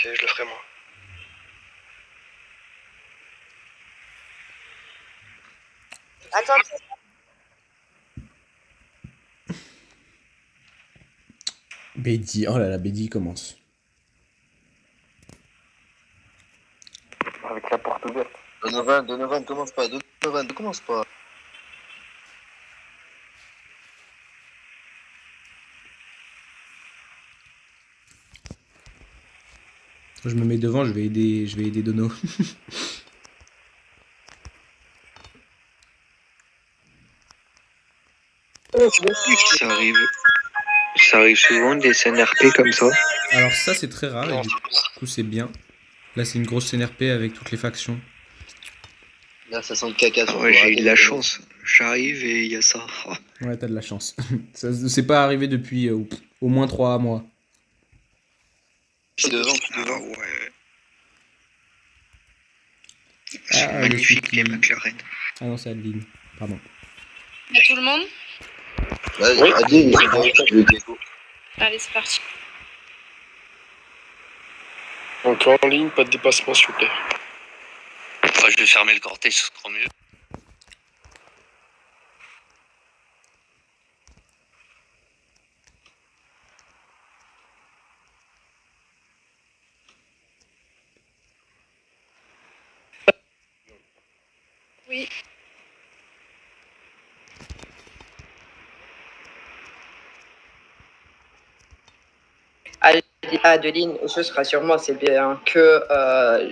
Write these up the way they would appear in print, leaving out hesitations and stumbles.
Ok, je le ferai moi. Attends. Bédi, oh là là, Bédi commence. Avec la porte ouverte. Donovan, commence pas. Donovan, ne commence pas. Je me mets devant, je vais aider Dono. Ça arrive souvent des CNRP comme ça. Alors ça c'est très rare et du coup c'est bien. Là c'est une grosse CNRP avec toutes les factions. Là, ça sent le caca. Ouais, j'ai eu de la chance. J'arrive et il y a ça. Oh. Ouais, t'as de la chance. Ça c'est pas arrivé depuis au moins 3 mois. Devant, ouais. Ils sont Ah, magnifiques les McLaren. Ah non, c'est Adeline. Pardon. À tout le monde? Oui, Adeline, Allez, c'est parti. Donc en ligne, pas de dépassement s'il vous plaît. Enfin, je vais fermer le cortège, ce sera mieux. Oui. Adeline, ce sera sur moi, c'est bien que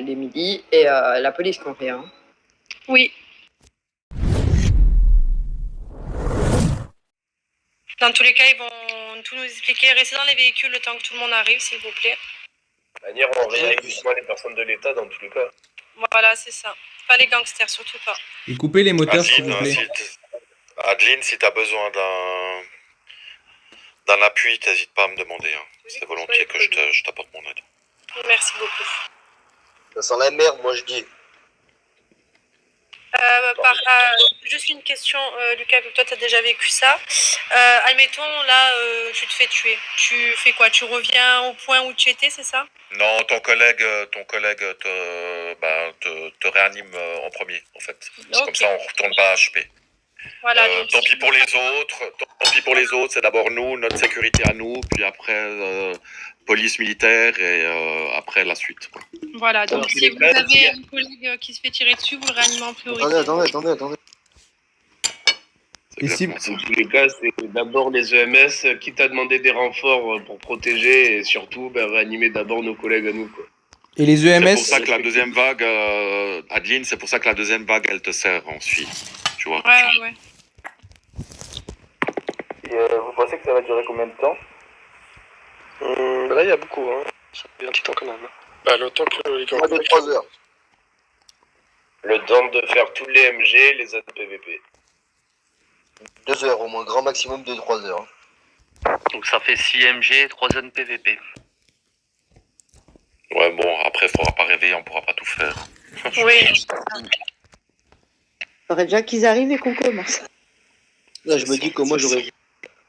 les midis et la police qu'on fait. Hein. Oui. Dans tous les cas, ils vont tout nous expliquer. Restez dans les véhicules le temps que tout le monde arrive, s'il vous plaît. De manière, on réagit justement les personnes de l'État dans tous les cas. Voilà, c'est ça. Pas les gangsters, surtout pas. Et coupez les moteurs s'il vous plaît. Adeline, si t'as besoin d'un appui, t'hésites pas à me demander. Hein. C'est volontiers que je t'apporte mon aide. Merci beaucoup. Ça sent la merde, moi je dis. Juste une question, Lucas, vu que toi tu as déjà vécu ça. Admettons, là, tu te fais tuer. Tu fais quoi? Tu reviens au point où tu étais, c'est ça? Non, ton collègue te réanime en premier, en fait. C'est comme ça, on retourne pas à HP. Voilà, tant pis pour les autres, c'est d'abord nous, notre sécurité à nous, puis après police militaire et après la suite. Quoi. Voilà, donc si vous avez un collègue qui se fait tirer dessus, vous le réanimez en priorité. Attendez. Et si... Dans tous les cas, c'est d'abord les EMS, quitte à demander des renforts pour protéger et surtout réanimer d'abord nos collègues à nous. Quoi. Et les EMS... C'est pour ça que la deuxième vague, Adeline, c'est pour ça que la deuxième vague, elle te sert ensuite. Tu vois. Ouais. Et vous pensez que ça va durer combien de temps? Là, il y a beaucoup, hein. Ça fait un petit temps quand même. Le temps que les Moins de 3 heures. Le temps de faire tous les MG, les zones PVP. 2 heures au moins, grand maximum de 3 heures. Donc ça fait 6 MG, 3 zones PVP. Ouais, bon, après, il faudra pas rêver, on pourra pas tout faire. Oui. Faudrait déjà qu'ils arrivent et qu'on commence. Là, je me dis que moi j'aurais...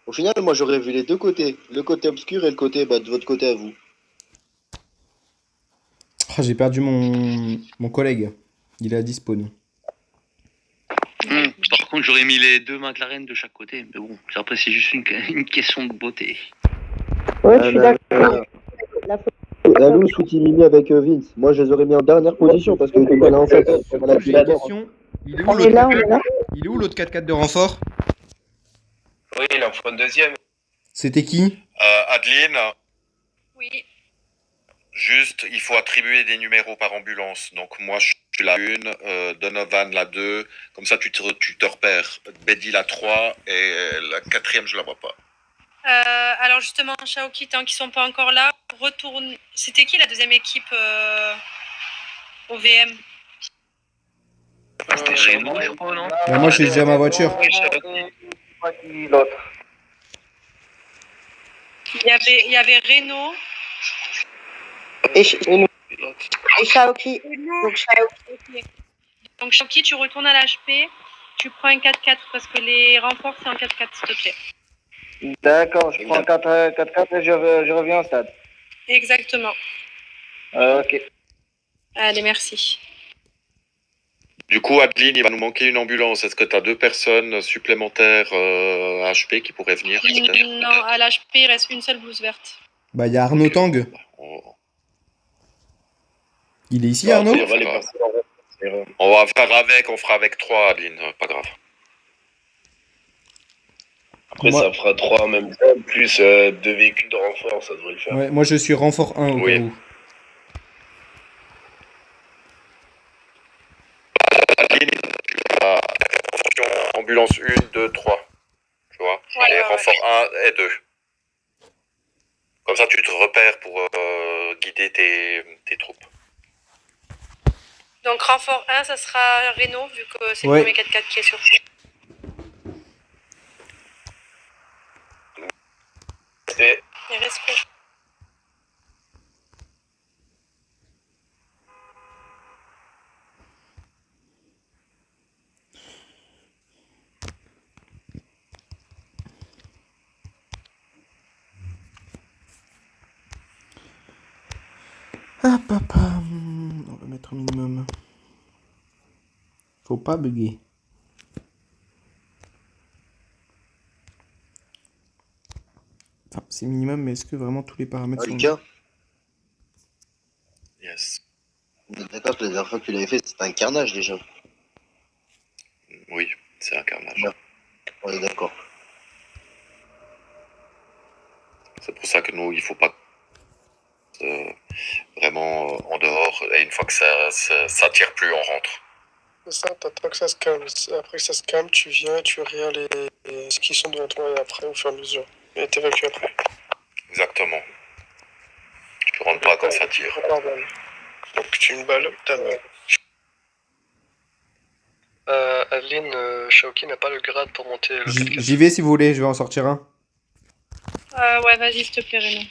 Au final, moi j'aurais vu les deux côtés. Le côté obscur et le côté de votre côté à vous. Oh, j'ai perdu mon collègue. Il est à Dispawn. Par contre, j'aurais mis les 2 McLaren de chaque côté. Mais bon, après, c'est juste une question de beauté. Ouais, je suis d'accord. Alou, Sweetie Mimi avec Vince. Moi, je les aurais mis en dernière position parce que du coup, là, en fait, on a J'ai une question. Il est où On est là. Il est où l'autre 4x4 de renfort? Oui, il en faut un deuxième. C'était qui? Adeline, Oui. juste, il faut attribuer des numéros par ambulance. Donc moi, je suis la 1, Donovan la 2. Comme ça, tu te repères. Betty la 3 et la 4e, je la vois pas. Alors justement, Shaoki, tant qu'ils sont pas encore là, retourne. C'était qui la deuxième équipe au VM? C'était Renault, je crois, non? Moi, j'ai déjà ma voiture. L'autre. Il y avait Renault. Et Shaoki. Donc Shaoki, tu retournes à l'HP, tu prends un 4x4 parce que les renforts c'est en 4x4 s'il te plaît. D'accord, je prends 4x4 et je reviens au stade. Exactement. Ok. Allez, merci. Du coup, Adeline, il va nous manquer une ambulance. Est-ce que tu as 2 personnes supplémentaires HP qui pourraient venir peut-être? Non, à l'HP, il reste une seule blouse verte. Bah, il y a Arnaud Tang. On- Il est ici, Bah, Arnaud? ça ira, les personnes en reste, ça ira. On va faire avec, on fera avec 3, Adeline, pas grave. Après, Moi- ça fera 3 en même temps, plus 2 véhicules de renfort, ça devrait le faire. Ouais, moi je suis renfort 1 au Oui. cas où. Adeline, tu as ambulance 1, 2, 3. Tu vois? Ouais, Et ouais, renfort 1 et 2. Comme ça, tu te repères pour guider tes troupes. Donc, renfort 1, ça sera Renault, vu que c'est Ouais. le premier 4x4 qui est sur. Et Et respect. Ah, papa. On va mettre au minimum. Faut pas bugger. Enfin, c'est minimum, mais est-ce que vraiment tous les paramètres sont... Lucas, Yes. on est d'accord que la dernière fois que tu l'avais fait, c'était un carnage déjà. Oui, c'est un carnage. Ouais. On est d'accord. C'est pour ça que nous, il faut pas vraiment en dehors. Et une fois que ça tire plus, on rentre. C'est ça, t'attends que ça se calme. Après que ça se calme, tu viens, tu regardes ce qui sont devant toi et après, au fur et à mesure. Et t'évacues après. Exactement. Tu rentres pas quand ça tire. Par balle. Donc tu une balle, ta balle. Adeline, Shaoki n'a pas le grade pour monter le 4x4. J'y vais si vous voulez, je vais en sortir un. Ouais, vas-y, s'il te plaît, Renault.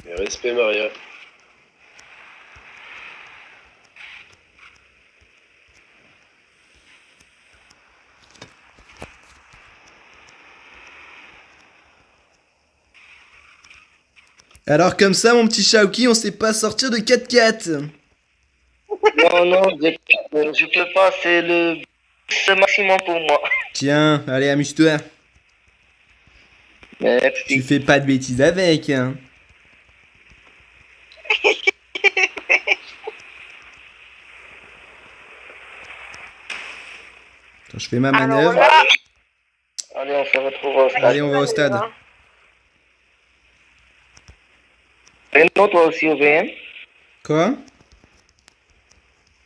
mais respect, Maria. Alors comme ça, mon petit Shaoki, on sait pas sortir de 4x4. Non, je peux pas, c'est le maximum pour moi. Tiens, allez, amuse-toi. Tu Merci. fais pas de bêtises avec, hein. Attends, je fais ma manœuvre. Allez, on se retrouve au stade. Allez, on va au stade. Renaud, toi aussi au VM? Quoi?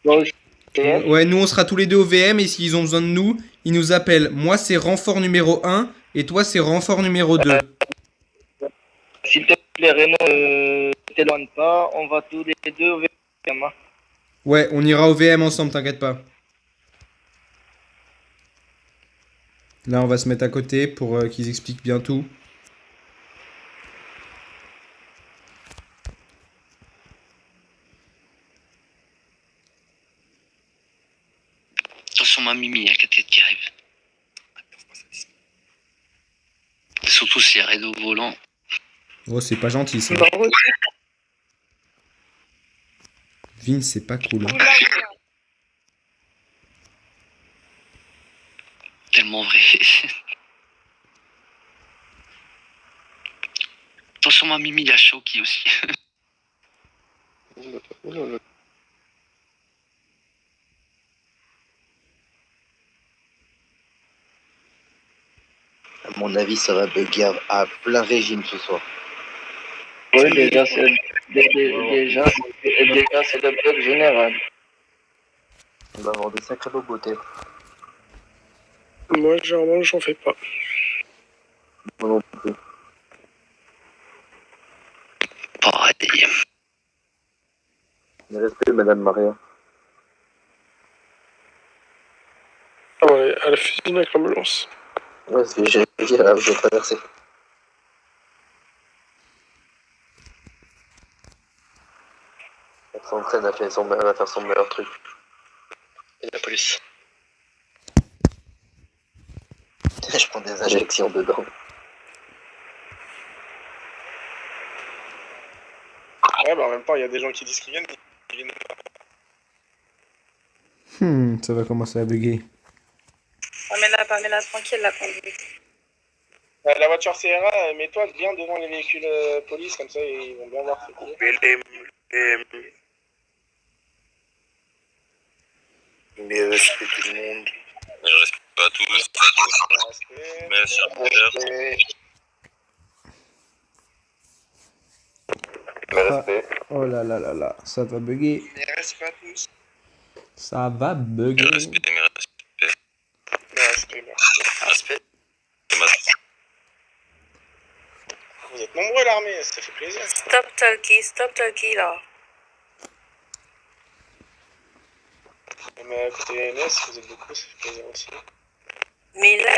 Toi aussi au VM? Ouais, nous on sera tous les deux au VM et s'ils ont besoin de nous, ils nous appellent. Moi c'est renfort numéro 1 et toi c'est renfort numéro 2. S'il te plaît, Renaud, t'éloigne pas, on va tous les deux au VM. Hein. Ouais, on ira au VM ensemble, t'inquiète pas. Là on va se mettre à côté pour qu'ils expliquent bien tout. Attention, ma Mimi, il y a 4 têtes qui arrivent. Surtout s'il y a Renault au volant. Oh, c'est pas gentil ça. Vin, c'est pas cool. Hein. Tellement vrai. Attention, ma Mimi, il y a Shoki aussi. À mon avis, ça va bugger à plein régime ce soir. Oui, déjà, c'est le bloc général. On va avoir des sacrés bobotés. Moi, généralement, j'en fais pas. Moi non plus. Pareil. Mais respect, Madame Maria. Ah ouais, elle fusionne avec l'ambulance. Ouais, j'ai vérifié là où j'ai traversé. Elle s'entraîne à faire son meilleur truc. Et la police. Je prends des injections dedans. en même temps, il y a des gens qui disent qu'ils viennent. Ils viennent pas. Ça va commencer à bugger. Pamela, tranquille, la conduite. La voiture CRA, mets-toi bien devant les véhicules police, comme ça ils vont bien voir ce qu'il y a. Mais respect tout le monde. Mais je respecte pas tous. Respect. Mais c'est un Respect. Ah, oh là là là là, ça va bugger. Mais respect à tous. Ça va bugger. Mais respect. Respect, merci. Respect. Vous êtes nombreux l'armée, ça fait plaisir. Stop talkie là. Même à côté MS, vous êtes beaucoup, ça fait plaisir aussi. Mais là,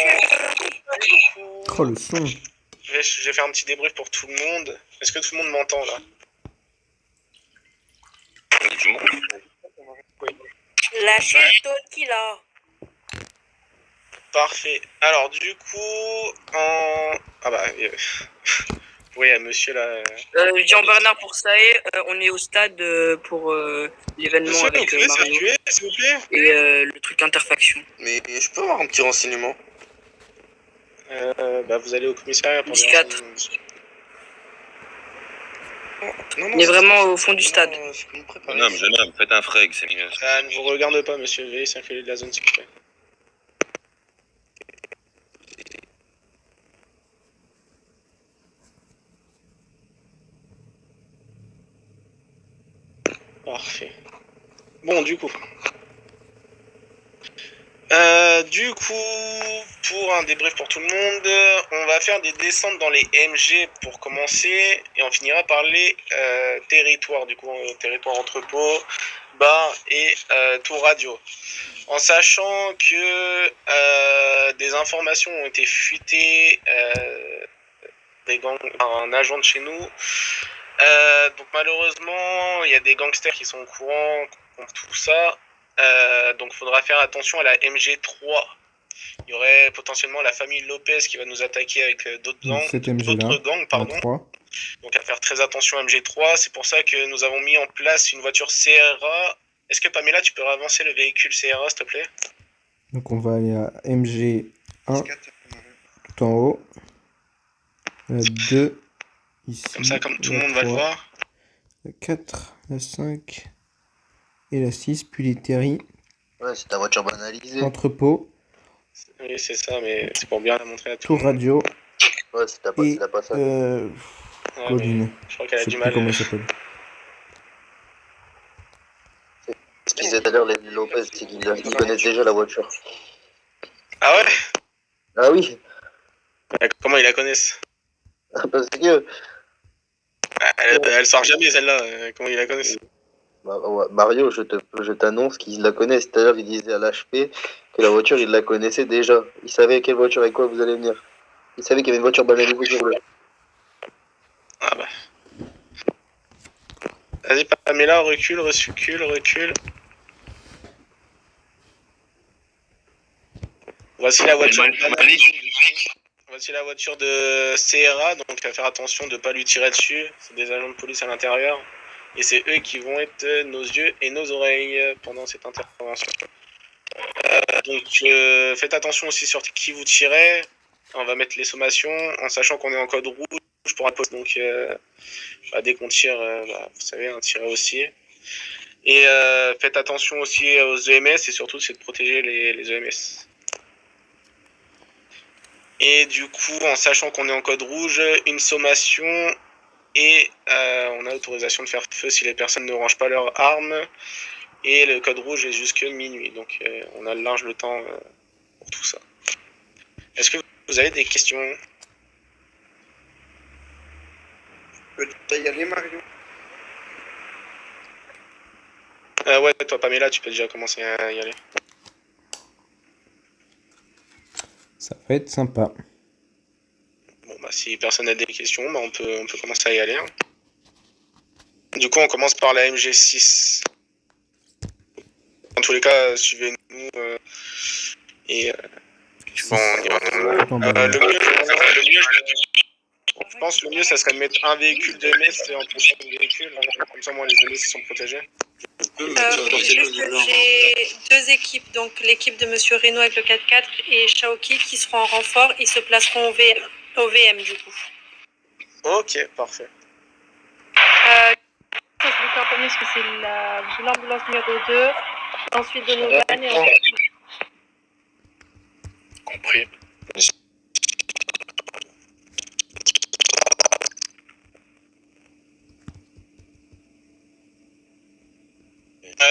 Oh le son. Je vais faire un petit débrief pour tout le monde. Est-ce que tout le monde m'entend là? Tout le monde. lâchez le talkie là. Parfait. Alors du coup, ah bah oui, monsieur là. Jean-Bernard pour Saé, on est au stade pour l'événement Monsieur, avec vous pouvez Mario circuler, s'il vous plaît? et le truc interfaction. Mais je peux avoir un petit renseignement? Bah vous allez au commissariat pour les 10-4. renseignements. Non, On est vraiment au fond du stade. Jeune homme, faites un frag, c'est mieux. Ça ne vous regarde pas, monsieur. Veuillez circuler de la zone, s'il vous plaît. Parfait. Bon, du coup, pour un débrief pour tout le monde, on va faire des descentes dans les MG pour commencer, et on finira par les territoires, du coup, territoire entrepôt, bar et tour radio. En sachant que des informations ont été fuitées des gangs par un agent de chez nous. Donc malheureusement, il y a des gangsters qui sont au courant contre tout ça. Donc il faudra faire attention à la MG3. Il y aurait potentiellement la famille Lopez qui va nous attaquer avec d'autres gangs. Donc à faire très attention à MG3. C'est pour ça que nous avons mis en place une voiture CRA. Est-ce que Pamela, tu peux avancer le véhicule CRA, s'il te plaît? Donc on va aller à MG1 tout en haut. La 2 ici. Comme ça, comme tout le la monde va le 3, voir. La 4, la 5 et la 6, puis les terris. Ouais, c'est ta voiture banalisée. Entrepôt. Oui, c'est ça, mais c'est pour bien la montrer à tout Tour le monde. radio. Ouais, c'est ta Et pas ça. Ouais, Colline. je crois qu'elle a Je sais du plus mal. comment elle s'appelle. Ce qu'ils disaient d'ailleurs, les Lopez, c'est qu'ils connaissent déjà la voiture. Ah ouais? Ah oui, Comment ils la connaissent? parce que Elle sort jamais celle-là. Comment ils la connaissent? Mario, je t'annonce qu'ils la connaissent. Tout à l'heure, il disait à l'HP que la voiture, il la connaissait déjà. Il savait quelle voiture et quoi vous allez venir. Il savait qu'il y avait une voiture banalisée sur le. Ah bah. Vas-y, Pamela, recule. Voici la voiture. Voici la voiture de CRA, donc il va faire attention de ne pas lui tirer dessus. C'est des agents de police à l'intérieur. Et c'est eux qui vont être nos yeux et nos oreilles pendant cette intervention. Donc faites attention aussi sur qui vous tirez. On va mettre les sommations en sachant qu'on est en code rouge pour un poste. Donc dès qu'on tire, vous savez, tirer aussi. Et faites attention aussi aux EMS et surtout c'est de protéger les EMS. Et du coup, en sachant qu'on est en code rouge, une sommation et on a l'autorisation de faire feu si les personnes ne rangent pas leurs armes. Et le code rouge est jusque minuit, donc on a large le temps pour tout ça. Est-ce que vous avez des questions? Tu peux y aller, Mario? Ouais, toi Pamela, tu peux déjà commencer à y aller. Ça va être sympa. Bon bah si personne n'a des questions, bah on peut commencer à y aller. Hein. Du coup on commence par la MG6. Dans tous les cas, suivez-nous et bon, on y va. Le mieux, Je pense que le mieux, ça serait de mettre un véhicule d'EMS entre chaque véhicule. Comme ça, moi, les EMS sont protégés. J'ai deux équipes, donc l'équipe de Monsieur Reynaud avec le 4x4 et Shaoki qui seront en renfort. Ils se placeront au VM du coup. Ok, parfait. Je vais en premier parce que c'est l'ambulance numéro 2, ensuite Donovan et ensuite... Compris.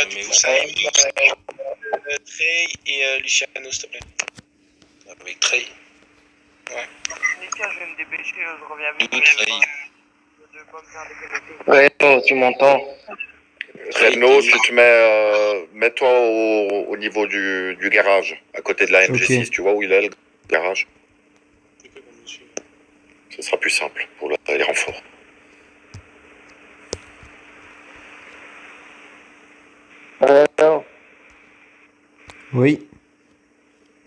Du coup, ça est Trey et Luciano, s'il te plaît. Avec Trey. Ouais. Je vais me dépêcher, je reviens vite. Ouais, tu m'entends? Renault, si tu mets-toi au niveau du garage, à côté de la MG6, Ok. tu vois où il est le garage? Ce sera plus simple pour les renforts. Oui.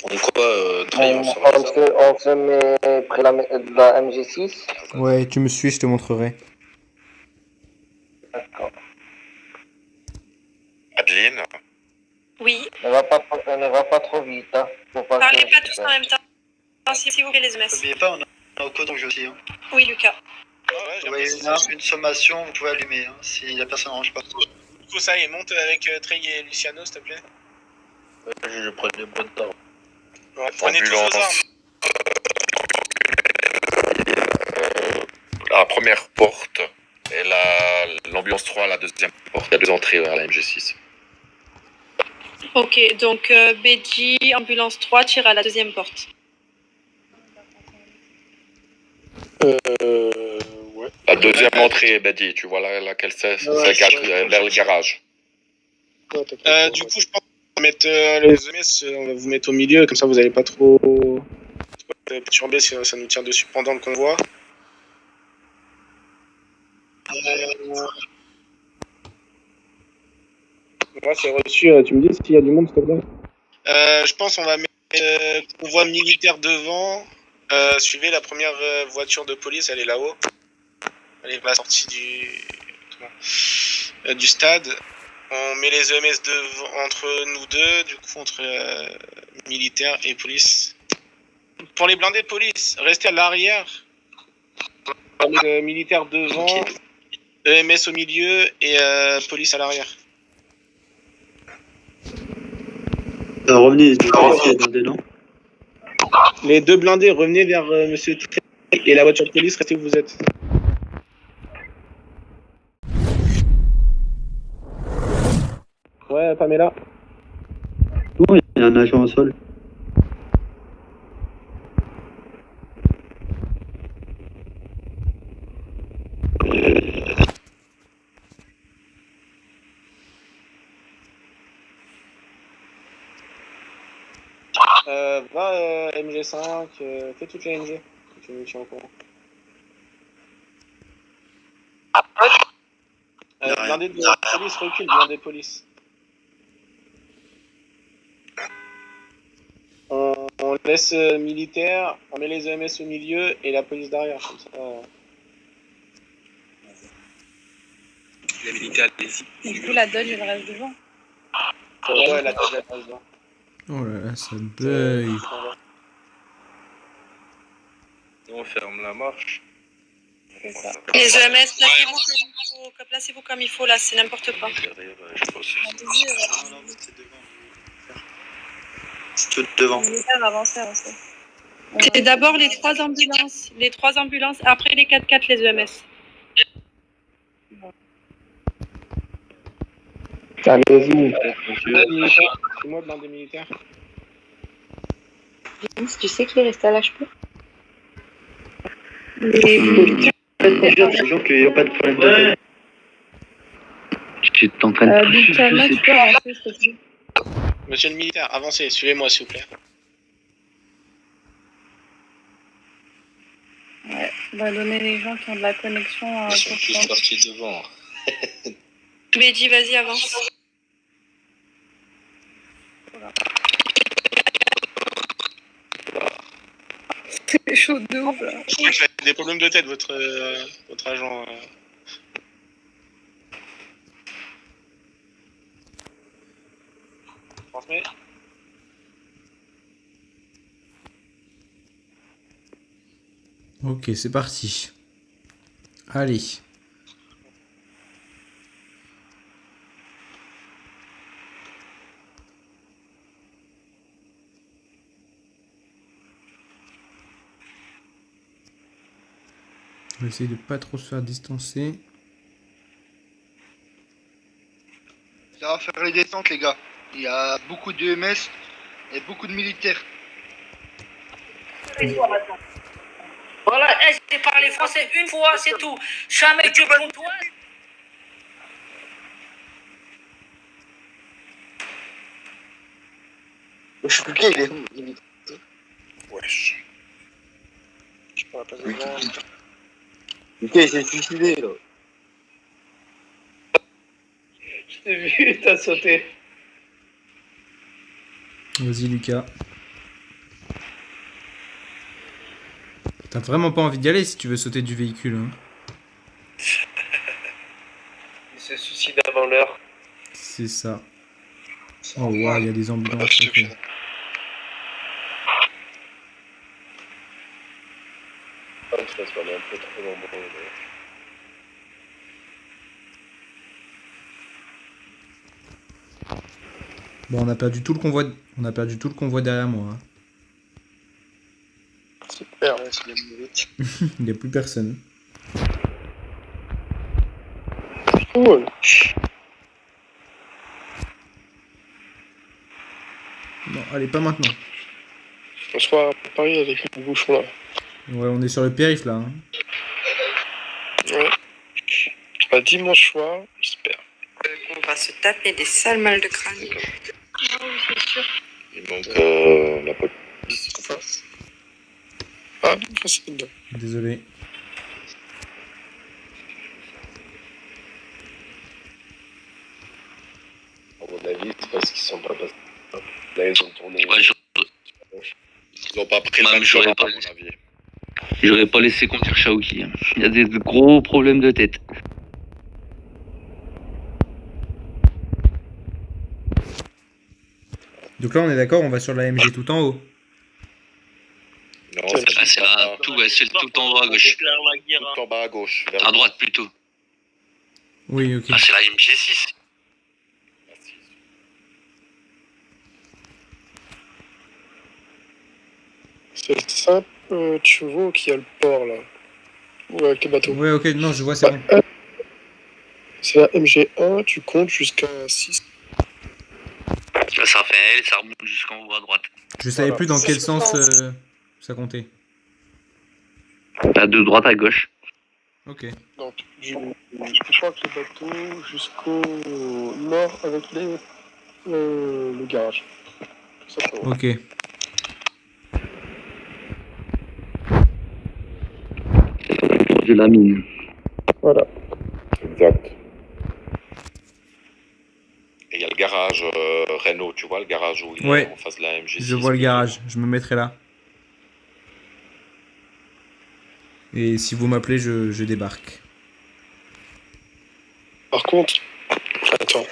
Donc quoi, Trey, On se met près de la MG6. Ouais, tu me suis, je te montrerai. D'accord. Adeline? Oui. Ne va pas trop vite, hein. Faut pas Parlez que- pas tous en même temps, s'il vous plaît, les EMS. N'oubliez pas, on a au codon aussi. Hein. Oui, Lucas. Ouais, Vous voyez une sommation, vous pouvez allumer hein, si la personne ne range pas. Du coup, ça y est, monte avec Trey et Luciano, s'il te plaît. Je prends les bonnes temps. Ouais, prenez tous vos Ambulance. armes. La première porte et l'ambulance 3 à la deuxième porte. Il y a 2 entrées vers la MG6. Ok, donc BG, ambulance 3, tire à la deuxième porte. Ouais. La deuxième entrée, Betty, tu vois laquelle c'est? C'est vers le garage. Du coup, je pense qu'on va mettre les EMS, on va vous mettre au milieu, comme ça vous n'allez pas trop perturber si ça nous tire dessus pendant le convoi. Moi, c'est reçu, tu me dis s'il y a du monde, s'il te plaît. Je pense qu'on va mettre convoi militaire devant. Suivez la première voiture de police, elle est là-haut. Elle est à la sortie du stade. On met les EMS entre nous deux, du coup entre militaires et police. Pour les blindés de police, restez à l'arrière. Militaires devant, EMS au milieu et police à l'arrière. Revenez, blindés, non? Les deux blindés, revenez vers Monsieur Trey et la voiture de police, restez où vous êtes. Ouais, Pamela. Oui, il y a un agent au sol. Va MG5, fais toutes les MG. Tu me tiens au courant. Blindé de police, recule, blindé de police. On laisse militaire, on met les EMS au milieu et la police derrière, comme ça. Les militaires, allez-y. Du coup, la Dodge, elle reste devant. Ouais, la tête, elle reste devant. Oh là là, ça bug. On ferme la marche. C'est ça. Les EMS, placez-vous comme il faut, là, c'est n'importe quoi. Derrière, je pense. C'est tout devant. C'est d'abord les trois ambulances, après les 4x4, les EMS. Allez-y. C'est moi, blindé militaire. Tu sais qui est resté à l'HP? C'est sûr qu'il n'y a pas de problème de tête. Tu es en train de tu peux avancer, s'il te plaît. Monsieur le militaire, avancez, suivez-moi s'il vous plaît. Ouais, on va donner les gens qui ont de la connexion. Ils sont tous partis devant. Bédi, vas-y, avance. Voilà. C'est chaud de ouf, là. des problèmes de tête, votre agent. Transmets. Ok, c'est parti. Allez. On va essayer de pas trop se faire distancer. Ça va faire les descentes, les gars. Il y a beaucoup de MS et beaucoup de militaires. Voilà, j'ai parlé français une fois, c'est tout. Jamais tu prends toi. Je suis plus il est où? Wesh. Je peux pas passer devant. Ok, il s'est suicidé là. Je t'ai vu, t'as sauté. Vas-y, Lucas. T'as vraiment pas envie d'y aller si tu veux sauter du véhicule. Hein. Il se suicide avant l'heure. C'est ça. Oh, waouh, il y a des ambulances. Ok. Ah, de toute façon, on est un peu trop nombreux. Bon, on a perdu tout le convoi. On a perdu tout le convoi derrière moi. Hein. Super, ouais, c'est bien vite. Il n'y a plus personne. Cool. Non, allez, pas maintenant. On soit à Paris avec le bouchon là. Ouais, on est sur le périph' là. Hein. Ouais. Bah, dimanche soir, j'espère. On va se taper des sales mal de crâne. Il manque la police. Ah, c'est dedans. Désolé. À mon avis, c'est parce qu'ils sont pas passés. Là, ils ont tourné. Ouais, Ils n'ont pas pris le Même même j'aurais chemin, pas à mon avis. j'aurais pas laissé conduire Shaoki. Hein. Il y a des gros problèmes de tête. Donc là, on est d'accord, on va sur la MG tout en haut. Non, Ah, c'est là, tout, ouais, c'est tout en haut à gauche. tout en bas à gauche. Vers À droite plutôt. Oui, ok. Ah, c'est la MG6. C'est simple, tu vois qu'il y a le port là. Ou avec les bateaux. Ouais, ok, non, je vois, c'est bon. C'est la MG1, tu comptes jusqu'à 6. Ça fait L, ça remonte jusqu'en haut à droite. Je savais Voilà. plus dans quel sens ça comptait. Bah, de droite à gauche. Ok. Donc, je crois que les bateaux jusqu'au nord avec le garage. Ça, ça va. Ok. De la mine. Voilà. Exact. Et il y a le garage Renault, tu vois, le garage où il Ouais. est en face de la MG6. Je vois le garage, je me mettrai là. Et si vous m'appelez, je débarque. Par contre, attends.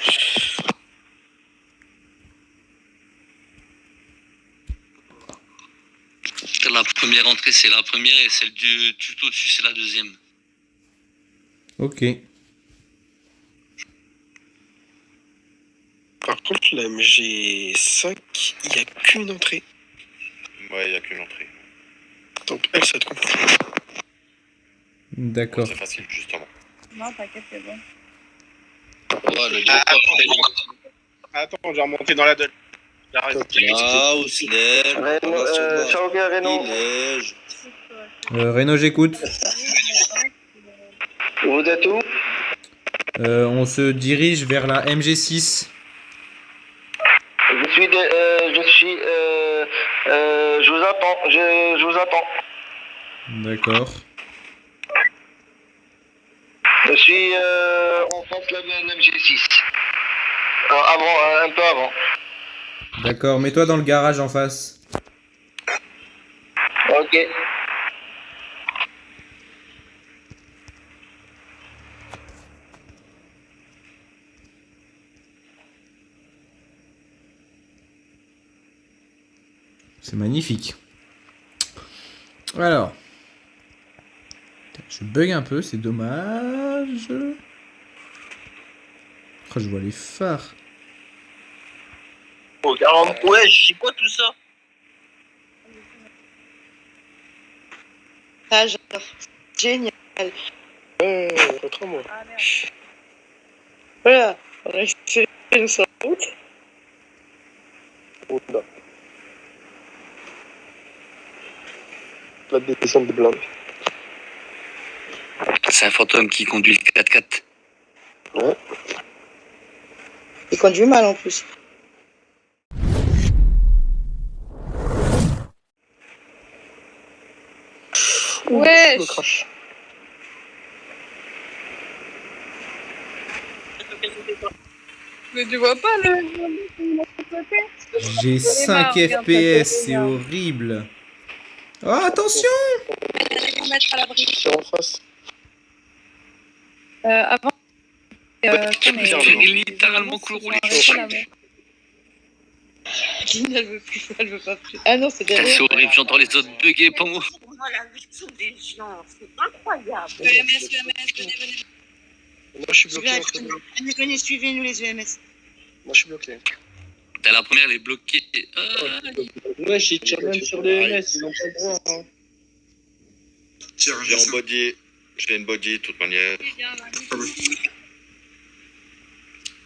La première entrée, c'est la première et celle du tout au-dessus, c'est la deuxième. Ok. Par contre, la MG5, il n'y a qu'une entrée. Ouais, il n'y a qu'une entrée. Donc, elle, ça va être compliqué. D'accord. C'est facile, justement. Non, t'inquiète, c'est bon. Ouais, le gars, Attends, je vais remonter dans la dolle. Ah, au Sled, Shaoki à Renault. Renaud, j'écoute. Vous êtes où? On se dirige vers la MG6. Je vous attends, je vous attends. D'accord. Je suis en face de la MG6. Un peu avant. D'accord, mets-toi dans le garage en face. Ok. C'est magnifique. Alors. Je bug un peu, c'est dommage. Oh, je vois les phares. Oh, 40. Ouais, c'est quoi tout ça? Ah, j'adore. Génial. Montre-moi. Ah merde. Voilà. On a fait sur la route. Oula. La descente de blinde. C'est un fantôme qui conduit le 4x4. Ouais. Il conduit mal en plus. Ouais. Le crash. Mais tu vois pas le J'ai 5 regarde, FPS, ça c'est regarde. horrible. Oh, attention! Mettre à l'abri. C'est en face. Avant. Attends, mais... J'ai littéralement cru rouler. Lina, elle veut plus, elle veut pas plus. Ah non, c'est Putain, derrière. c'est horrible, j'entends les autres bugger, pas moi. La vie des gens, c'est incroyable. EMS, venez. Moi, je suis bloqué. Venez, suivez-nous les EMS. Moi, je suis bloqué. T'as la première, elle est bloquée. Ouais, j'ai tiré même sur les MS, ils ont pas le droit. Hein. J'ai un body. J'ai une body, de toute manière.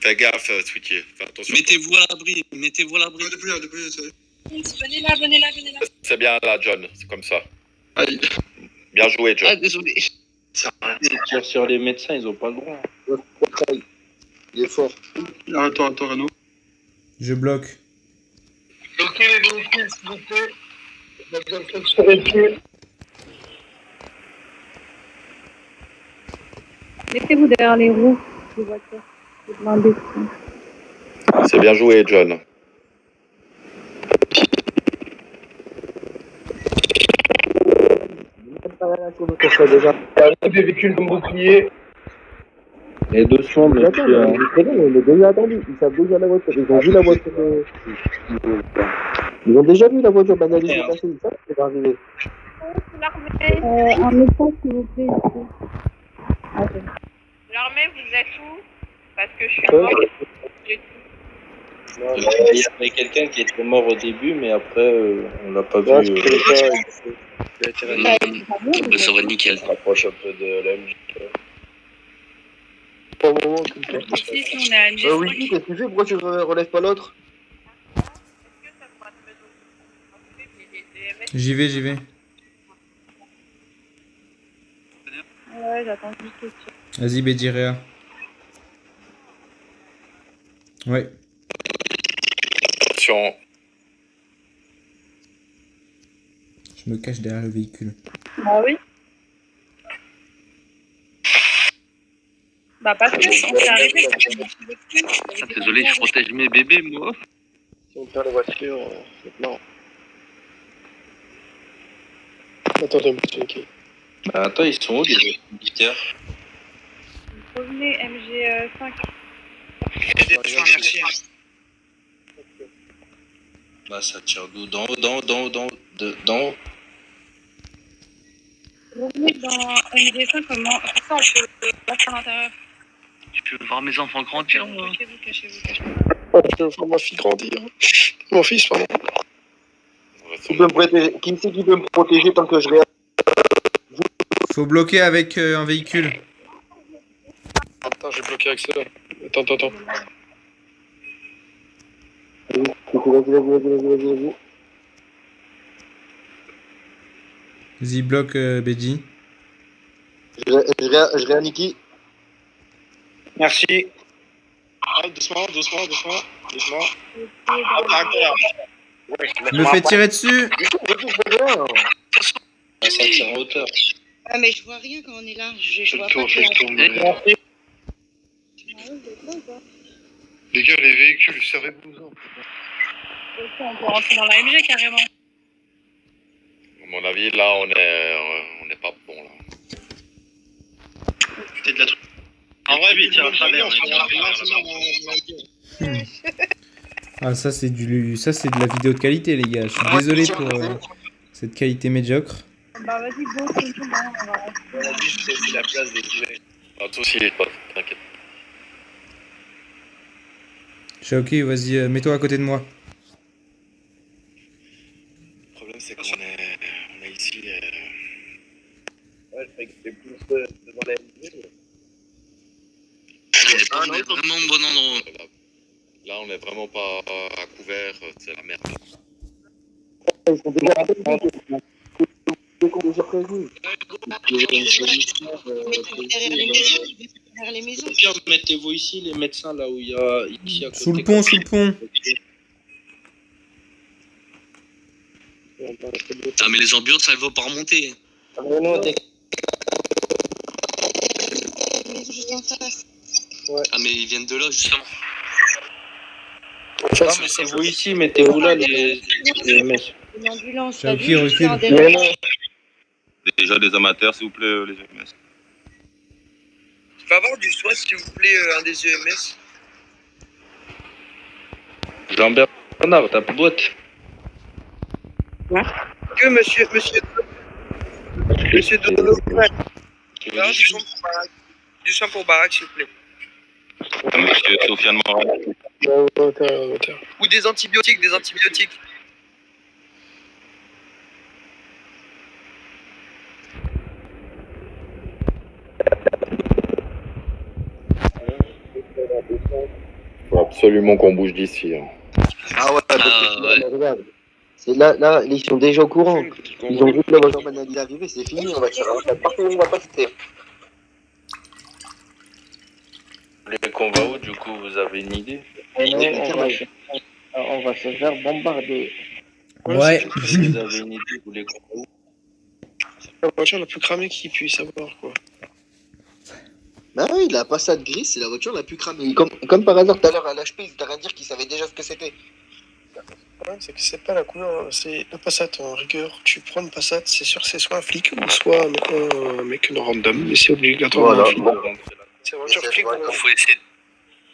Fais gaffe, Sweetie. Fais attention. Mettez-vous à l'abri, mettez-vous à l'abri. Venez là. C'est bien là, John. C'est comme ça. Aïe. Bien joué, John. Ah, désolé. Ils tirent sur les médecins, ils ont pas le droit. Il est fort. Attends, Renaud. Je bloque. Bloquez les véhicules, s'il vous plaît. Mettez-vous derrière les roues des voitures. C'est bien joué, John. Des véhicules comme bouclier. Et doucement, mais Attends, on est déjà attendu. Ils savent déjà la voiture. Ils ont vu la voiture. Ils ont déjà vu la voiture banalisée passer. Ils savent qu'elle va arriver. Un message, s'il vous plaît. L'armée, vous êtes où? Parce que je suis mort. il y avait quelqu'un qui était mort au début, mais après, on l'a pas vu. Ça va nickel. On rapproche un peu de l'AMG. Ici, si on est à MG, Oui, qu'est-ce que tu fais? Pourquoi tu relèves pas l'autre? J'y vais. Ouais, j'attends juste. Vas-y, Bédiréa. Ouais. Attention. Je me cache derrière le véhicule. Bah oui. Bah parce que on s'est arrêté. Désolé, je protège mes bébés, moi. Si on perd la voiture, maintenant. Attendez, monsieur, ok. Bah, attends, ils sont où les militaires? Revenez MG5. Merci. Bah, ça tire d'où? D'en haut. Revenez dans MG5, comment ça on peut passer à l'intérieur. Je veux voir mes enfants grandir, moi. Cachez-vous. Je veux voir ma fille grandir. Mon fils, pardon. Qui c'est qui peut me protéger tant que je réagis? Faut bloquer avec un véhicule. Attends, j'ai bloqué avec ça. Attends. Vas-y. Vas-y, bloque Bédi. Je réanique. Merci. Ah, doucement. Je me fais tirer dessus. Ça tire en hauteur. Ah, mais je vois rien quand on est là. Je vois pas. Fais le tour. Les gars, les véhicules, servez-vous-en. On peut rentrer dans la MG carrément. À mon avis, là, on est pas bon, là. C'était de la truc. En vrai, lui, il tire à travers. Ah, ça c'est de la vidéo de qualité, les gars. Je suis désolé pour cette qualité médiocre. Bah vas-y, go, c'est tout, hein, on va... On a juste laissé la place des sujets. Pas de soucis, t'inquiète. Shaoki, vas-y, mets-toi à côté de moi. Le problème, c'est qu'on est ici. Ouais, je croyais que c'était plus devant la MG. On n'est pas vraiment au bon endroit. Là, on est vraiment pas à couvert, c'est la merde. Ils sont déjà prévenus. Vers les maisons. Au pire, mettez-vous ici, les médecins, là où il y a. Ici, à côté. Sous le pont, sous le pont. Ah, mais les ambulances, elles vont pas remonter. Ah, mais ils viennent de là, justement. Non, mettez-vous ici, mettez-vous là, les mecs. Une ambulance, Shaoki, t'as vu, recule. juste faire des- Déjà des amateurs, s'il vous plaît, les EMS. Je peux avoir du soin, s'il vous plaît, un des EMS? Jean-Bernard, ta boîte. Que monsieur Dodo, alors, du soin pour Barack, s'il vous plaît. Monsieur Sofiane Morin. Ou des antibiotiques, Faut absolument qu'on bouge d'ici. Hein. Ah ouais, parce que ouais. là, regarde. C'est là, ils sont déjà au courant. Ils ont vu que la voiture banale arriver, c'est fini, on va tirer un partout où on va pas quitter. Les qu'on va où, du coup, vous avez une idée? On va se faire bombarder. Ouais. Vous avez une idée, vous voulez qu'on va où? La voiture la plus cramée qu'il puisse avoir, quoi. Bah oui, la Passat grise, c'est la voiture la plus cramée. Comme par hasard, tout à l'heure à l'HP, ils étaient rien dire qu'ils savaient déjà ce que c'était. Le problème, c'est que c'est pas la couleur, c'est la Passat en rigueur. Tu prends une Passat, c'est sûr que c'est soit un flic ou soit un mec random, mais c'est obligatoirement Voilà. un flic. C'est une voiture flic.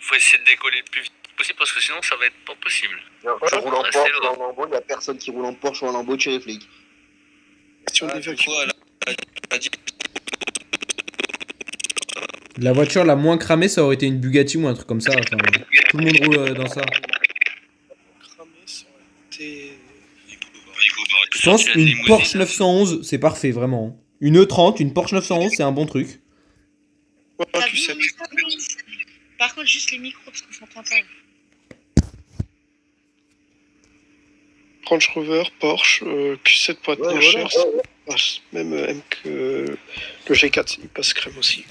Faut essayer de décoller le plus vite possible parce que sinon ça va être pas possible. Tu roules en Porsche ou en Lambo, il n'y a personne qui roule en Porsche ou en Lambo chez les flics. La voiture la moins cramée, ça aurait été une Bugatti ou un truc comme ça. Enfin, tout le monde roule dans ça. Je pense une Porsche 911, c'est parfait, vraiment. Une E30, une Porsche 911, c'est un bon truc. Par contre, juste les micros, parce qu'on s'entend pas. Range Rover, Porsche, Q7 pour être moins cher, même que le G4, il passe crème aussi.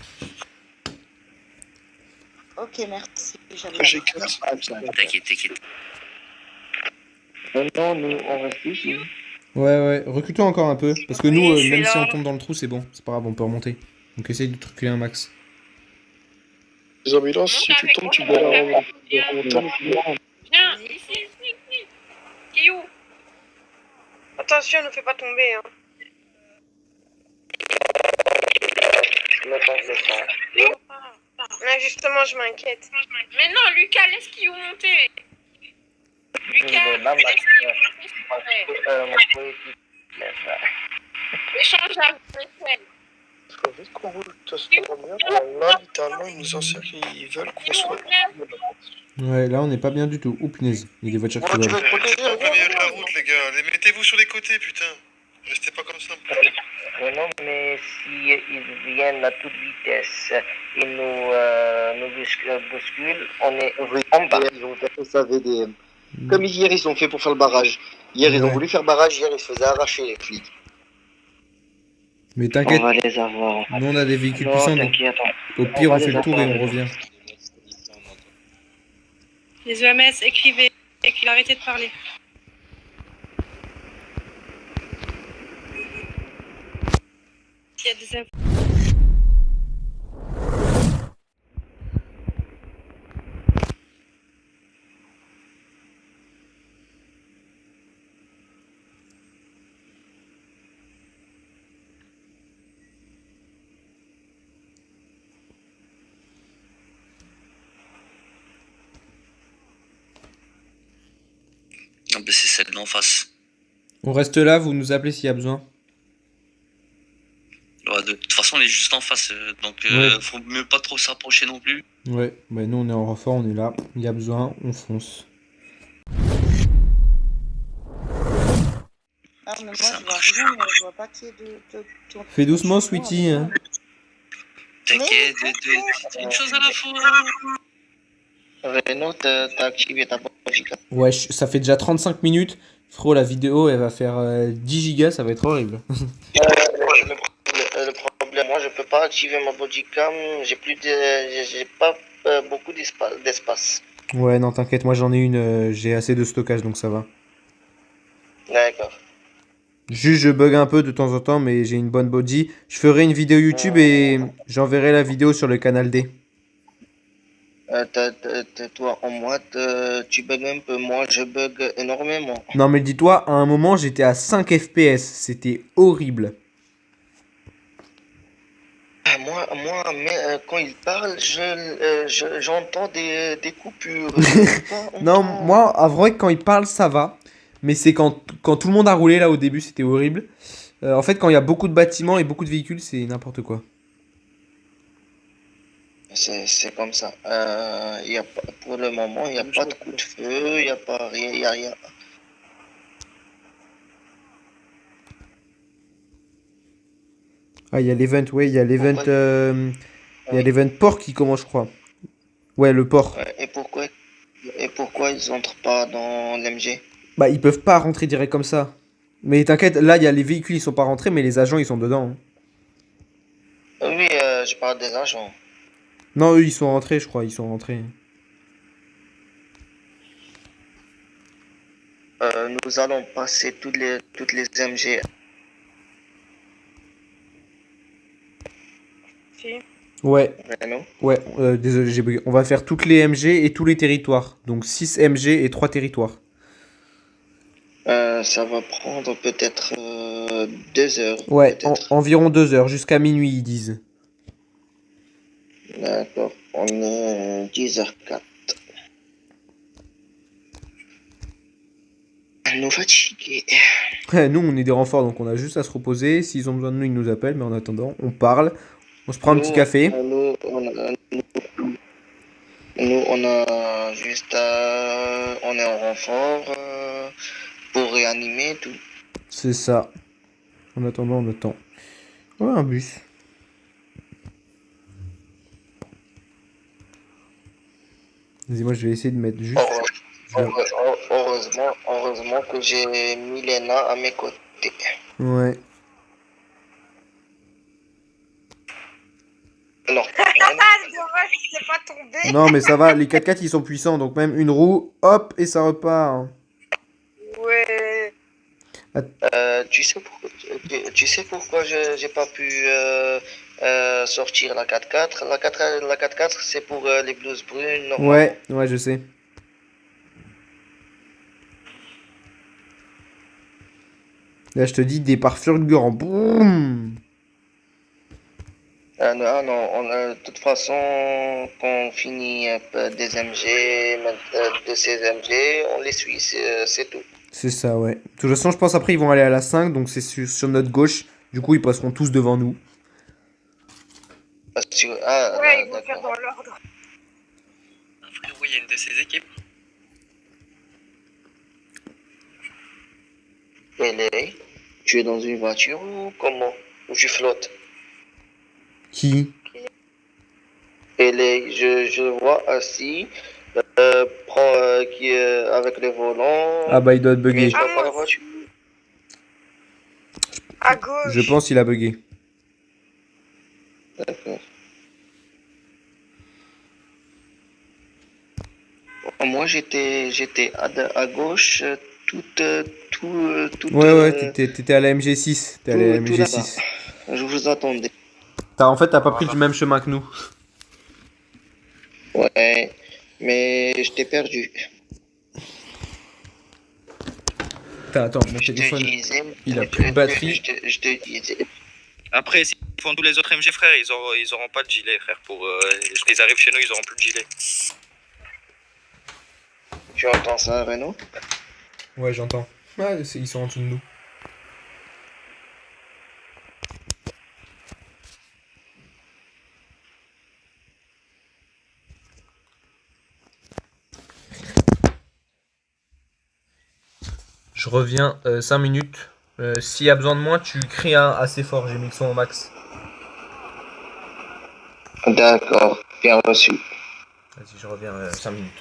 Ok, merci. Le G4. T'inquiète. Non, nous, on reste ici. Ouais, recule-toi encore un peu. Parce que nous, Oui, je suis même si là. on tombe dans le trou, c'est bon. C'est pas grave, on peut remonter. Donc essaye de te reculer un max. Les ambulances, si tu tombes, tu dois la remonter. Viens, ici. Qui où? Attention, ne fais pas tomber. Hein. Là, justement, je m'inquiète. Mais non, Lucas, laisse Kiyou monter. Lucas, échange avec elle. Il faut vite qu'on roule tout ce qu'on bien. Là, littéralement, ils nous encerclent, ils veulent qu'on soit. Ouais, là, on n'est pas bien du tout. Oh punaise, il y a des voitures qui volent. En plein milieu de la route, les gars. Mettez-vous sur les côtés, putain. Restez pas comme ça. Non, mais si ils viennent à toute vitesse et nous bousculent, on est en bas. Ils ont tapé ça VDM. Comme hier, ils ont fait pour faire le barrage. Hier, ils ont voulu faire barrage, hier, ils se faisaient arracher, les flics. Mais t'inquiète, On va les avoir. nous on a des véhicules Non, puissants, donc t'inquiète. au pire On on va fait les le tour et avoir. on revient. Les EMS, écrivez et qu'il arrêtait de parler. Il y a des infos. c'est celle d'en face. On reste là, vous nous appelez s'il y a besoin. Ouais, de toute façon, on est juste en face, donc Ouais. faut mieux pas trop s'approcher non plus. Ouais, bah nous on est en renfort, on est là. Il y a besoin, on fonce. Ah, mais moi, je vois rien, mais je vois pas qu'il y ait de Fais doucement, sweetie. Hein. T'inquiète, une chose à la fois. Renaud, t'as activé ta bodycam. Ouais, ça fait déjà 35 minutes. Frérot, la vidéo, elle va faire 10 gigas, ça va être horrible. Le problème, moi, je peux pas activer ma bodycam. J'ai pas beaucoup d'espace. Ouais, non, t'inquiète, moi j'en ai une, j'ai assez de stockage, donc ça va. D'accord. Juste, je bug un peu de temps en temps, mais j'ai une bonne body. Je ferai une vidéo YouTube et j'enverrai la vidéo sur le canal D. Toi, en moi, tu bugs un peu. Moi, je bug énormément. Non, mais dis-toi, à un moment, j'étais à 5 FPS. C'était horrible. Moi, mais quand il parle, j'entends des coupures. Non, moi, à vrai, quand il parle, ça va. Mais c'est quand tout le monde a roulé, là, au début, c'était horrible. En fait, quand il y a beaucoup de bâtiments et beaucoup de véhicules, c'est n'importe quoi. C'est comme ça. Y a pas, pour le moment, il n'y a pas de coup de feu, il n'y a pas rien, il n'y a rien. Ah, il y a l'event, ouais, il y a l'event port qui commence, je crois. Ouais, le port. Et pourquoi ils entrent pas dans l'MG? Bah, ils peuvent pas rentrer direct comme ça. Mais t'inquiète, là, il y a les véhicules, ils sont pas rentrés, mais les agents, ils sont dedans. Hein. Oui, je parle des agents. Non, eux, ils sont rentrés, je crois, ils sont rentrés. Nous allons passer toutes les MG. Ouais. Non. Ouais, désolé, j'ai bugué. On va faire toutes les MG et tous les territoires. Donc 6 MG et 3 territoires. Ça va prendre peut-être 2 heures. Ouais, environ 2 heures, jusqu'à minuit, ils disent. D'accord, on est 10h04. Nous fatigués. Ouais, nous, on est des renforts, donc on a juste à se reposer. S'ils ont besoin de nous, ils nous appellent. Mais en attendant, on parle. On se prend un petit café. Nous, on a juste on est en renfort pour réanimer tout. C'est ça. En attendant, on attend. Ouais, un bus. Vas-y, moi, je vais essayer de mettre juste... Heureusement que j'ai Milena à mes côtés. Ouais. Alors, dommage qu'il n'est pas tombé. Non, mais ça va, les 4x4 ils sont puissants, donc même une roue, hop, et ça repart. Ouais. Tu sais pourquoi j'ai pas pu sortir la 4x4? La 4x4 c'est pour les blouses brunes. Ouais, je sais. Là, je te dis, départ fulgurant. Boum. Non, de toute façon, quand on finit des MG, de ces MG, on les suit, c'est tout. C'est ça, ouais. De toute façon, je pense après, ils vont aller à la 5, donc c'est sur notre gauche. Du coup, ils passeront tous devant nous. Ouais, ils vont faire dans l'ordre. Frérot, il y a une de ces équipes. Pélé, tu es dans une voiture ou comment? Ou tu flottes? Qui? Pélé, je vois assis, qui est avec les volants. Ah bah, il doit être bugué. Mais je vois pas la voiture. À gauche. Je pense qu'il a bugué. D'accord. Moi, j'étais à gauche, Ouais, t'étais à la MG6. T'es à la MG6. Je vous attendais. En fait, t'as pas pris le même chemin que nous. Ouais, mais je t'ai perdu. Attends, mon téléphone, il a plus de batterie. Je te disais. Après, s'ils font tous les autres MG, frère, ils auront pas de gilet, frère. Ils arrivent chez nous, ils auront plus de gilet. Tu entends ça, Renaud? Ouais, j'entends. Ouais, ils sont en dessous de nous. Je reviens 5 minutes. S'il y a besoin de moi, tu cries assez fort. J'ai mis le son au max. D'accord, bien reçu. Vas-y, je reviens 5 minutes.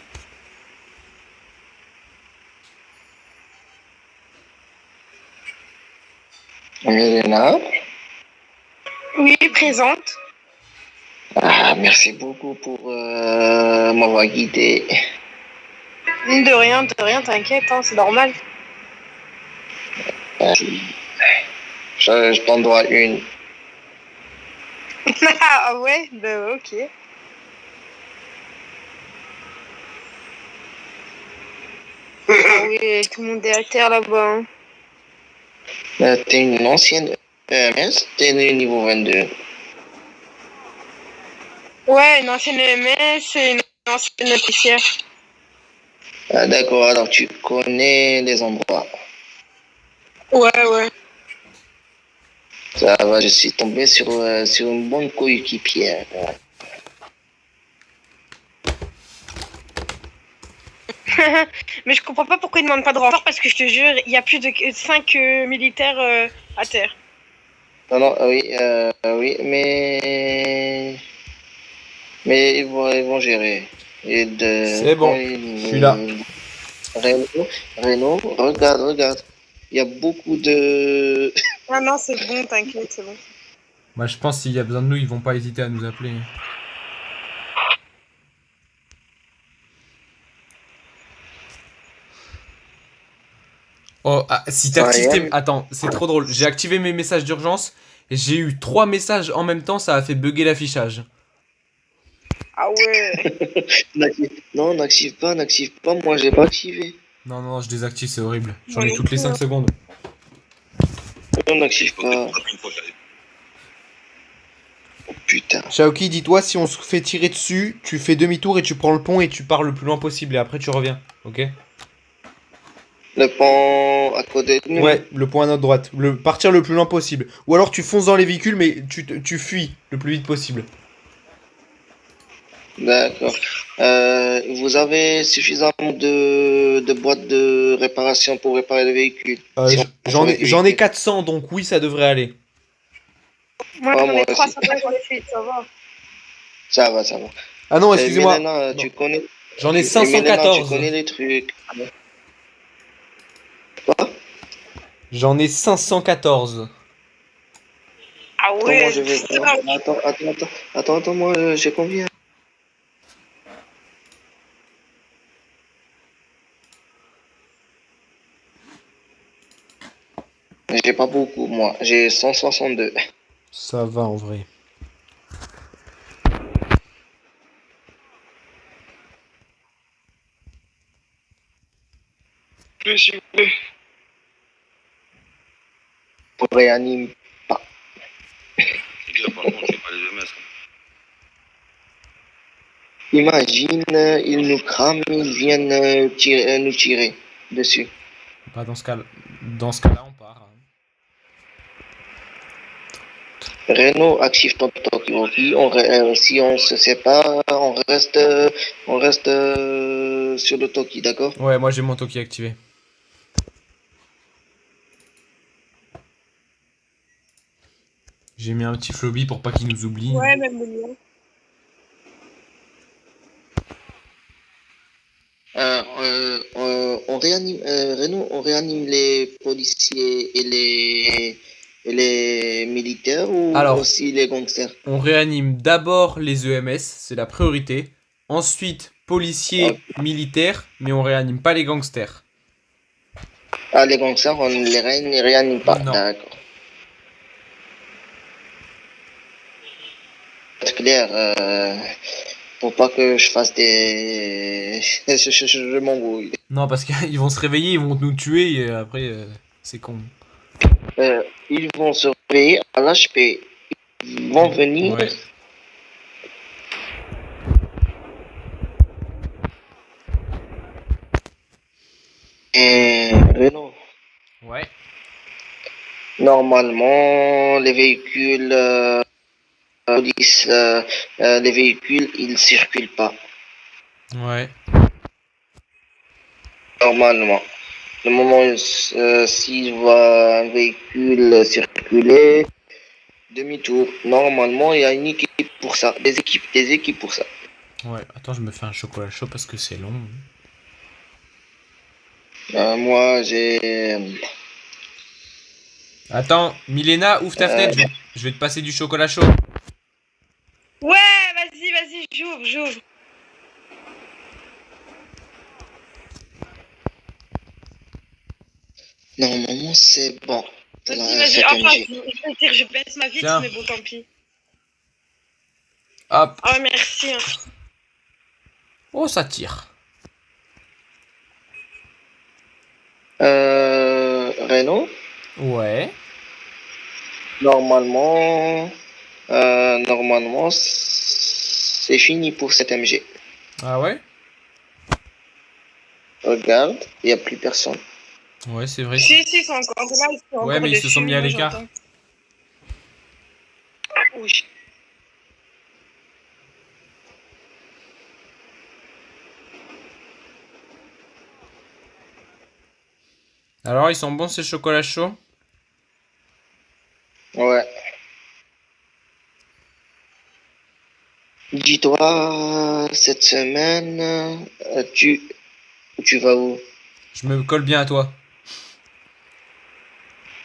Milena. Oui, présente. Ah, merci beaucoup pour m'avoir guidé. De rien, t'inquiète, hein, c'est normal. Merci. Je t'en dois une. Ah ouais, bah ok. Ah oui, tout le monde est à terre là-bas. Hein. T'es une ancienne EMS, t'es né niveau 22. Ouais, une ancienne EMS et une ancienne officière. Ah, d'accord, alors tu connais les endroits. Ouais. Ça va, je suis tombé sur une bonne coéquipière. Mais je comprends pas pourquoi ils demandent pas de renfort parce que je te jure, il y a plus de 5 militaires à terre. Non, oui, mais ils vont gérer. C'est bon, je suis là. Renaud, regarde. Il y a beaucoup de... Ah non, c'est bon, t'inquiète, c'est bon. Bah, je pense s'il y a besoin de nous, ils vont pas hésiter à nous appeler. Oh, si t'actives tes... Attends, c'est trop drôle. J'ai activé mes messages d'urgence et j'ai eu 3 messages en même temps, ça a fait bugger l'affichage. Ah ouais. Non, n'active pas. Moi, j'ai pas activé. Non, je désactive, c'est horrible. J'en ai toutes les 5 secondes. Non, n'active pas. Oh putain. Shaoki, dis-toi, si on se fait tirer dessus, tu fais demi-tour et tu prends le pont et tu pars le plus loin possible et après tu reviens, ok? Le pont à côté de nous. Ouais, le pont à notre droite. Partir le plus loin possible. Ou alors tu fonces dans les véhicules mais tu fuis le plus vite possible. D'accord. Vous avez suffisamment de boîtes de réparation pour réparer les véhicules? J'en ai 400, donc oui, ça devrait aller. Moi, j'en ai 358, ça va. Ça va. Ah non, excusez-moi. Tu connais... J'en ai 514. Tu connais les trucs. Quoi? J'en ai 514. Ah ouais. Comment je vais voir? Attends, moi j'ai combien? J'ai pas beaucoup, moi. J'ai 162. Ça va en vrai. S'il vous plaît. On réanime pas. Imagine, ils nous crament, ils viennent nous tirer dessus. Bah dans ce cas-là, on part. Renault, active ton talkie-walkie. Si on se sépare, on reste sur le talkie, d'accord? Ouais, moi j'ai mon talkie activé. J'ai mis un petit flobby pour pas qu'il nous oublie. Ouais, même le mien. On réanime, Renaud, on réanime les policiers et les militaires ou aussi les gangsters? On réanime d'abord les EMS, c'est la priorité. Ensuite, policiers, militaires, mais on réanime pas les gangsters. Ah, les gangsters, on les réanime pas. D'accord. C'est clair, pour pas que je fasse des... je m'embrouille. Non, parce qu'ils vont se réveiller, ils vont nous tuer et après, c'est con. Ils vont se réveiller à l'HP. Ils vont venir... Ouais. Et Renault. Ouais. Normalement, les véhicules, police, les véhicules, ils circulent pas. Ouais. Normalement. Le moment où s'ils voient un véhicule circuler, demi-tour. Normalement, il y a une équipe pour ça. Des équipes pour ça. Ouais, attends, je me fais un chocolat chaud parce que c'est long. Moi, j'ai... Attends, Milena, ouvre ta fenêtre, je vais te passer du chocolat chaud. Ouais, vas-y, j'ouvre. Normalement, c'est bon. Vas-y, enfin, je vais dire, je baisse ma vitre, Tiens. mais bon, tant pis. Hop. Ah, merci. Oh, ça tire. Renault, Ouais. normalement, c'est fini pour cet MG. Ah ouais? Regarde, il n'y a plus personne. Ouais, c'est vrai. Si, ils sont encore là, ils sont Ouais, encore mais ils se sont dessus, mis à moi, l'écart. j'entends. Oui. Alors, ils sont bons ces chocolats chauds? Ouais. Dis-toi, cette semaine, tu vas où? Je me colle bien à toi.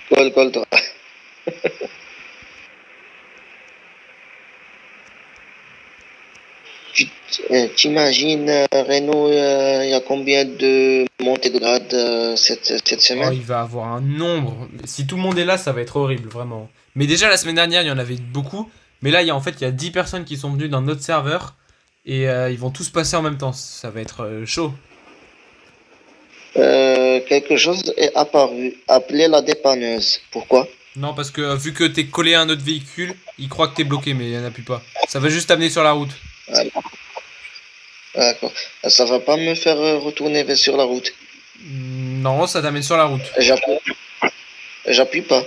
Colle-toi. T'imagines, Renault, il y a combien de montées de grade cette semaine? Oh, il va avoir un nombre. Si tout le monde est là, ça va être horrible, vraiment. Mais déjà, la semaine dernière, il y en avait beaucoup. Mais là, il y a 10 personnes qui sont venues dans notre serveur. Et ils vont tous passer en même temps. Ça va être chaud. Quelque chose est apparu. Appelez la dépanneuse. Pourquoi? Non, parce que vu que t'es collé à un autre véhicule, ils croient que t'es bloqué, mais il n'y en a plus pas. Ça va juste t'amener sur la route. D'accord. Ça va pas me faire retourner sur la route. Non, ça t'amène sur la route. J'appuie pas.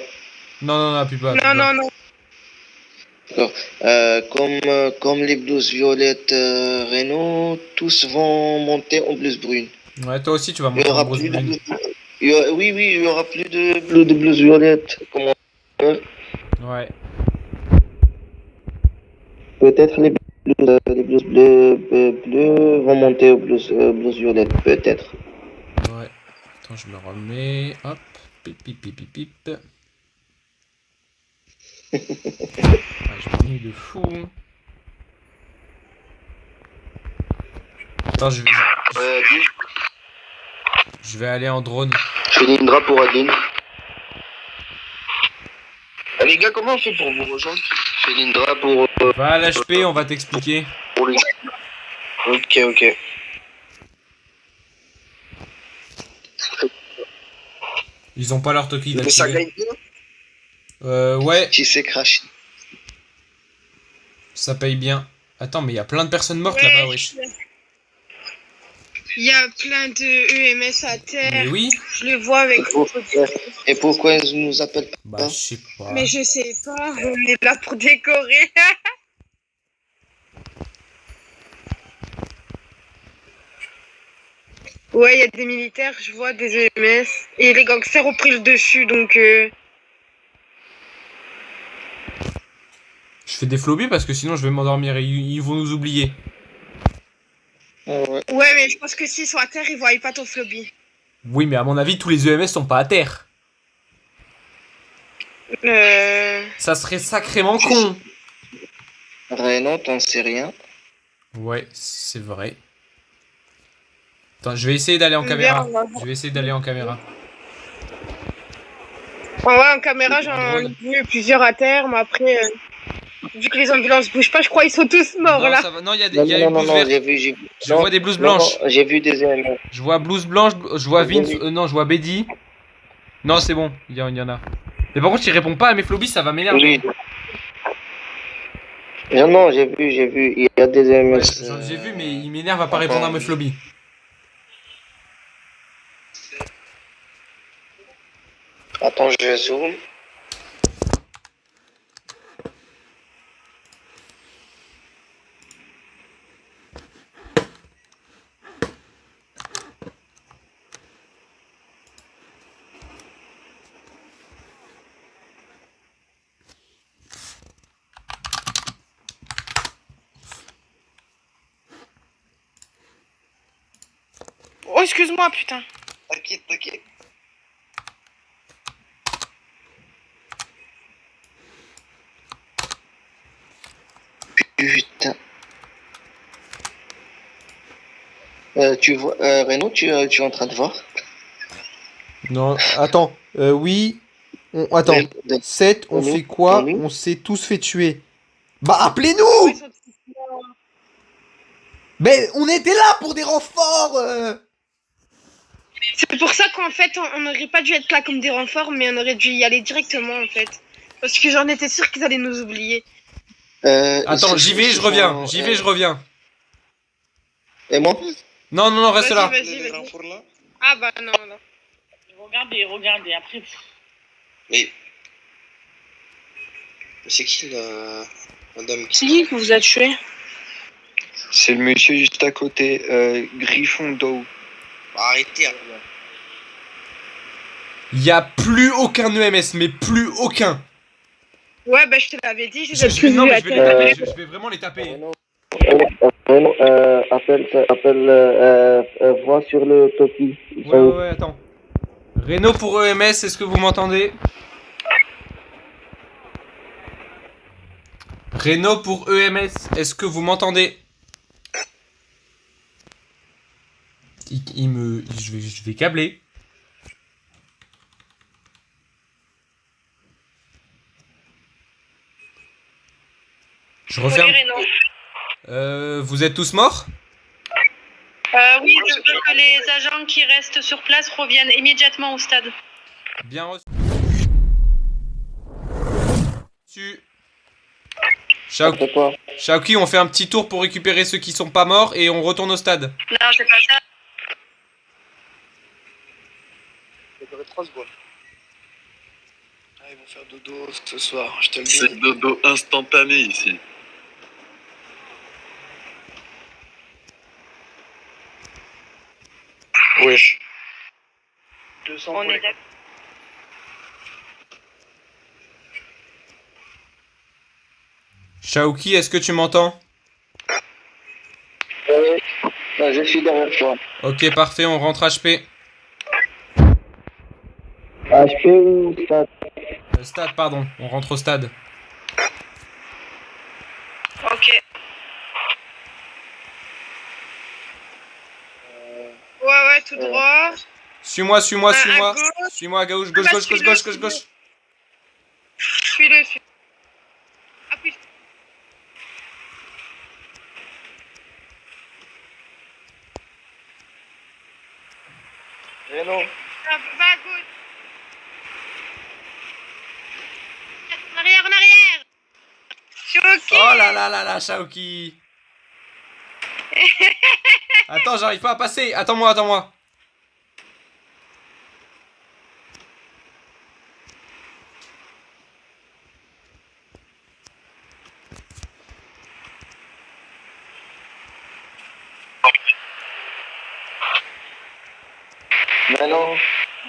Non, appuie pas. Non. D'accord. Comme les blouses violettes Renault, tous vont monter en blouse brune. Ouais, toi aussi, tu vas monter en blouse brune. Oui, il y aura plus de blouses violettes. Comment? Ouais. Peut-être les blouses bleues vont monter aux blouses violettes. Peut-être. Ouais. Attends, je me remets. Hop. Pip. Je m'ennuie de fou. Attends, je vais aller en drone. Je fais l'Indra pour Adeline. Les gars, comment on fait pour vous rejoindre? Je fais l'Indra pour... Va à l'HP, on va t'expliquer. Pour lui. Ok. Ils ont pas leur toki Mais ça d'activer. gagne bien? Ouais. Qui s'est crash. Ça paye bien. Attends, mais il y a plein de personnes mortes là-bas, wesh. Il y a plein de EMS à terre. Mais oui. Je le vois avec... Et pourquoi ils nous appellent pas? Bah, je sais pas. Mais je sais pas, on est là pour décorer. Ouais, il y a des militaires, je vois des EMS. Et les gangsters ont pris le dessus, donc... Je fais des flobbies parce que sinon je vais m'endormir et ils vont nous oublier. Ouais, mais je pense que s'ils sont à terre, ils voient pas ton flobby. Oui, mais à mon avis, tous les EMS sont pas à terre. Ça serait sacrément con. Renault, t'en sais rien. Ouais, c'est vrai. Attends, je vais essayer d'aller en caméra. Ouais, en caméra, j'en ai vu plusieurs à terre, mais après, vu que les ambulances bougent pas, je crois qu'ils sont tous morts non, là. Ça va. Non, il y a une blouse verte. J'ai vu. Je vois des blouses blanches. Non, j'ai vu des EMS. Je vois blouse blanche, je vois Vince. Non, je vois Betty. Non, c'est bon, il y en a. Mais par contre, il répond pas à mes flobbies, ça va m'énerver. Oui. Non, j'ai vu. Il y a des EMS. Ouais, j'ai vu, mais il m'énerve à pas répondre à mes flobbies. Attends, je zoome. Oh, excuse-moi, putain. T'inquiète. Putain. Tu vois, Renaud, tu es en train de voir? Non, attends. Oui. Attends. 7, on fait quoi? On s'est tous fait tuer. Bah, appelez-nous! Mais on était là pour des renforts! C'est pour ça qu'en fait, on n'aurait pas dû être là comme des renforts, mais on aurait dû y aller directement, en fait. Parce que j'en étais sûr qu'ils allaient nous oublier. Attends, j'y vais, je reviens. J'y vais, je reviens. Et moi? Non, reste là. Vas-y. Ah bah non. Regardez, après... Mais c'est qui la madame C'est qui vous a tué? C'est le monsieur juste à côté, Griffon d'eau. Arrêtez. Il y a plus aucun EMS, mais plus aucun. Ouais, bah je te l'avais dit, Je vais vraiment les taper. Renaud, vois sur le topi. Ouais, attends. Renaud pour EMS, est-ce que vous m'entendez? Renaud pour EMS, est-ce que vous m'entendez? Je vais câbler. Je referme. Vous êtes tous morts? Oui, je veux que les agents qui restent sur place reviennent immédiatement au stade. Bien reçu. Shaoki, on fait un petit tour pour récupérer ceux qui sont pas morts et on retourne au stade. Non, c'est pas ça. J'aurais 3 secondes. Ah, ils vont faire dodo ce soir, je te le dis. C'est dodo instantané ici. Wesh. 200 on est d'accord. Shaoki, est-ce que tu m'entends? Je suis derrière toi. Ok, parfait, on rentre HP. HP ou stade? Stade, pardon, on rentre au stade. Ok. Ouais, tout droit. Suis-moi. Suis-moi à gauche. Suis-le. Appuie. Renaud. Va à gauche. En arrière. Shaoki. Oh là, Shaoki. Attends, j'arrive pas à passer. Attends-moi. Maintenant.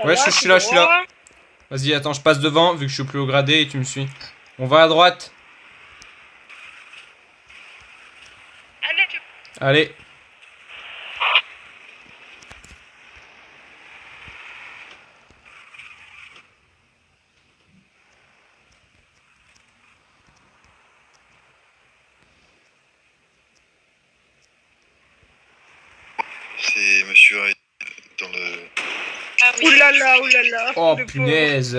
Ouais, je suis là. Vas-y, attends, je passe devant, vu que je suis plus haut gradé et tu me suis. On va à droite. Allez. C'est monsieur dans le... Ah oui. Oulala. Oh punaise.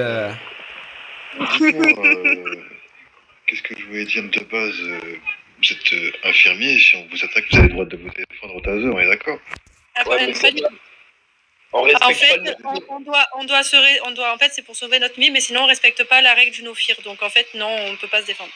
Qu'est-ce que je voulais dire de base vous êtes infirmier, si on vous attaque, vous avez le droit de vous défendre au taser, on est d'accord? Après, en fait, on doit en fait, c'est pour sauver notre vie, mais sinon on respecte pas la règle du no-fear. Donc en fait, non, on peut pas se défendre.